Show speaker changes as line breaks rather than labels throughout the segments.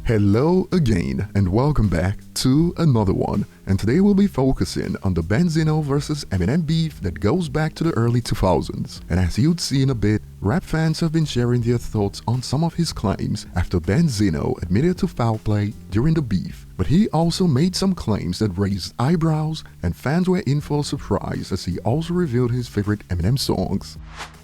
Hello again and welcome back to another one, and today we'll be focusing on the Benzino vs Eminem beef that goes back to the early 2000s. And as you'd see in a bit, rap fans have been sharing their thoughts on some of his claims after Benzino admitted to foul play during the beef. But he also made some claims that raised eyebrows, and fans were in for a surprise as he also revealed his favorite Eminem songs.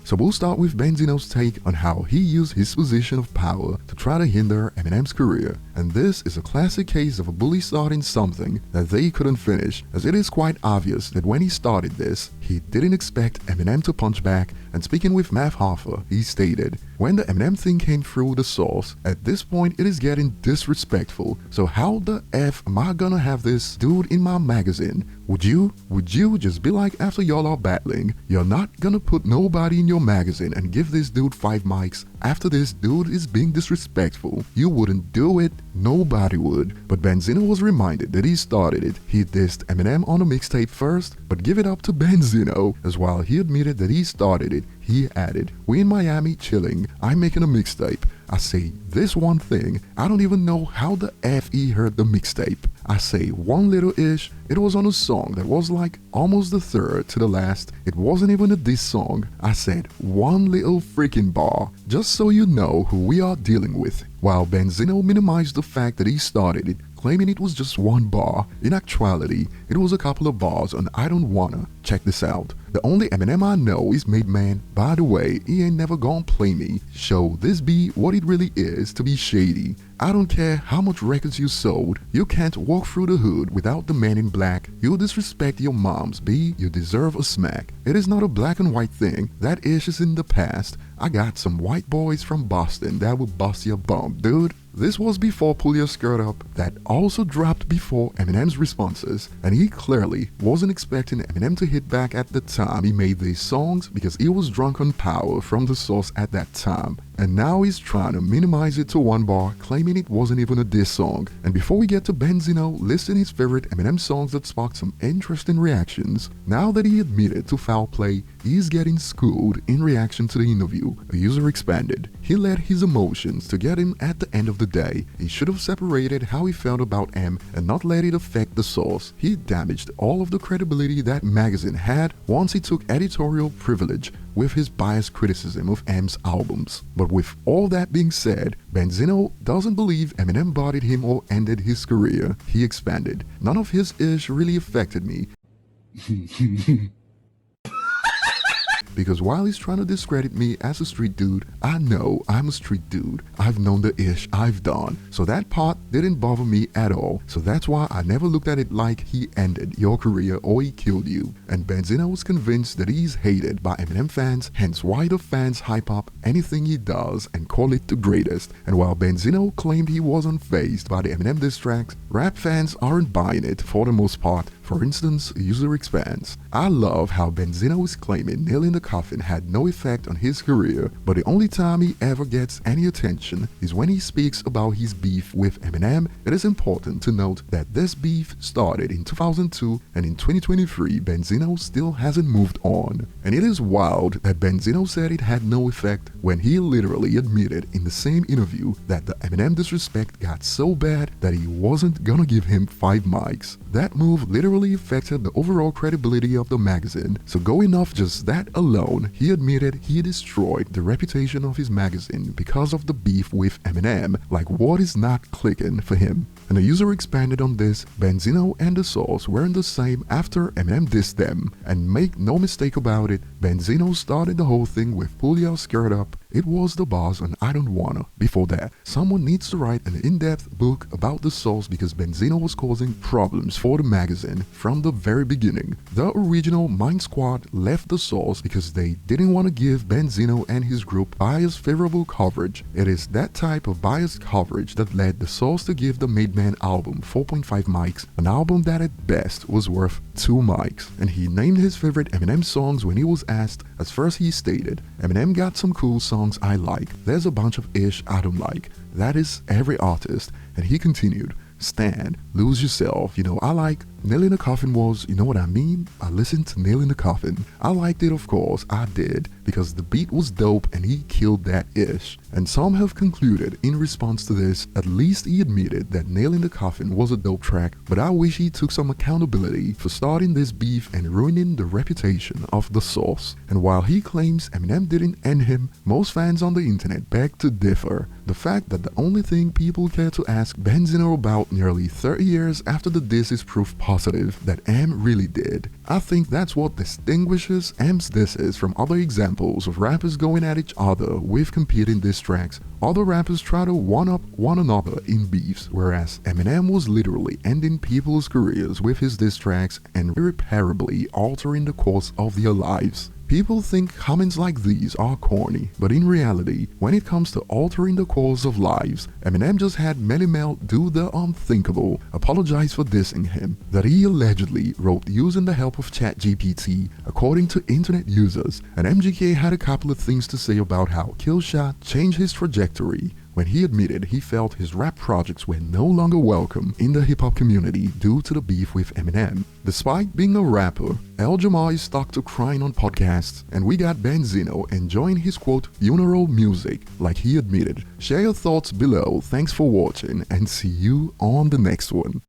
So we'll start with Benzino's take on how he used his position of power to try to hinder Eminem's career. And this is a classic case of a bully starting something that they couldn't finish, as it is quite obvious that when he started this, he didn't expect Eminem to punch back. And speaking with Math Hoffa, he stated, "When the Eminem thing came through the source, at this point it is getting disrespectful. So how the F am I gonna have this dude in my magazine? Would you just be like, after y'all are battling, you're not gonna put nobody in your magazine and give this dude 5 mics after this dude is being disrespectful? You wouldn't do it, nobody would." But Benzino was reminded that he started it. He dissed Eminem on a mixtape first, but give it up to Benzino, as while he admitted that he started it, he added, "We in Miami chilling, I'm making a mixtape. I say this one thing, I don't even know how the F he heard the mixtape. I say one little ish, it was on a song that was like almost the third to the last. It wasn't even a diss song. I said one little freaking bar, just so you know who we are dealing with." While Benzino minimized the fact that he started it, claiming it was just one bar, in actuality, it was a couple of bars on I Don't Wanna. Check this out. "The only Eminem I know is Made Man. By the way, he ain't never gonna play me. Show this be what it really is to be shady. I don't care how much records you sold, you can't walk through the hood without the man in black. You disrespect your moms, B, you deserve a smack. It is not a black and white thing, that ish is in the past. I got some white boys from Boston that will bust your bum, dude." This was before Pull Your Skirt Up, that also dropped before Eminem's responses, and he clearly wasn't expecting Eminem to hit back at the time he made these songs because he was drunk on power from the source at that time. And now he's trying to minimize it to one bar, claiming it wasn't even a diss song. And before we get to Benzino listing his favorite Eminem songs that sparked some interesting reactions, now that he admitted to foul play, he's getting schooled in reaction to the interview. A user expanded, "He let his emotions to get him at the end of the day. He should have separated how he felt about M and not let it affect the source. He damaged all of the credibility that magazine had once he took editorial privilege with his biased criticism of M's albums." But with all that being said, Benzino doesn't believe Eminem bodied him or ended his career. He expanded, "None of his ish really affected me. Because while he's trying to discredit me as a street dude, I know I'm a street dude. I've known the ish I've done. So that part didn't bother me at all. So that's why I never looked at it like he ended your career or he killed you." And Benzino was convinced that he's hated by Eminem fans, hence why the fans hype up anything he does and call it the greatest. And while Benzino claimed he was unfazed by the Eminem diss tracks, rap fans aren't buying it for the most part. For instance, user expands, "I love how Benzino is claiming nailing the coffin had no effect on his career, but the only time he ever gets any attention is when he speaks about his beef with Eminem. It is important to note that this beef started in 2002, and in 2023 Benzino still hasn't moved on." And it is wild that Benzino said it had no effect when he literally admitted in the same interview that the Eminem disrespect got so bad that he wasn't gonna give him 5 mics. That move literally affected the overall credibility of the magazine. So going off just that alone, he admitted he destroyed the reputation of his magazine because of the beef with Eminem. Like, what is not clicking for him? And the user expanded on this, "Benzino and the source weren't the same after Eminem dissed them. And make no mistake about it, Benzino started the whole thing with Pull Your Skirt Up. It was the bars on I Don't Wanna. Before that, someone needs to write an in-depth book about the source because Benzino was causing problems for the magazine from the very beginning. The original Mind Squad left the source because they didn't want to give Benzino and his group biased favorable coverage. It is that type of biased coverage that led the source to give the Made Man album 4.5 mics, an album that at best was worth 2 mics. And he named his favorite Eminem songs when he was asked. As first he stated, "Eminem got some cool songs I like. There's a bunch of ish I don't like. That is every artist." And he continued, "Stan, Lose Yourself, you know I like. Nail in the Coffin was, you know what I mean? I listened to Nail in the Coffin. I liked it, of course, I did, because the beat was dope and he killed that ish. And some have concluded in response to this, at least he admitted that Nail in the Coffin was a dope track, but I wish he took some accountability for starting this beef and ruining the reputation of the source. And while he claims Eminem didn't end him, most fans on the internet beg to differ. The fact that the only thing people care to ask Benzino about nearly 30 years after the diss is proof positive that M really did. I think that's what distinguishes M's disses from other examples of rappers going at each other with competing diss tracks. Other rappers try to one-up one another in beefs, whereas Eminem was literally ending people's careers with his diss tracks and irreparably altering the course of their lives. People think comments like these are corny, but in reality, when it comes to altering the course of lives, Eminem just had Melly Mel do the unthinkable, apologize for dissing him, that he allegedly wrote using the help of ChatGPT, according to internet users, and MGK had a couple of things to say about how Killshot changed his trajectory, when he admitted he felt his rap projects were no longer welcome in the hip-hop community due to the beef with Eminem. Despite being a rapper, El Jamar is stuck to crying on podcasts, and we got Benzino enjoying his quote funeral music like he admitted. Share your thoughts below, thanks for watching, and see you on the next one.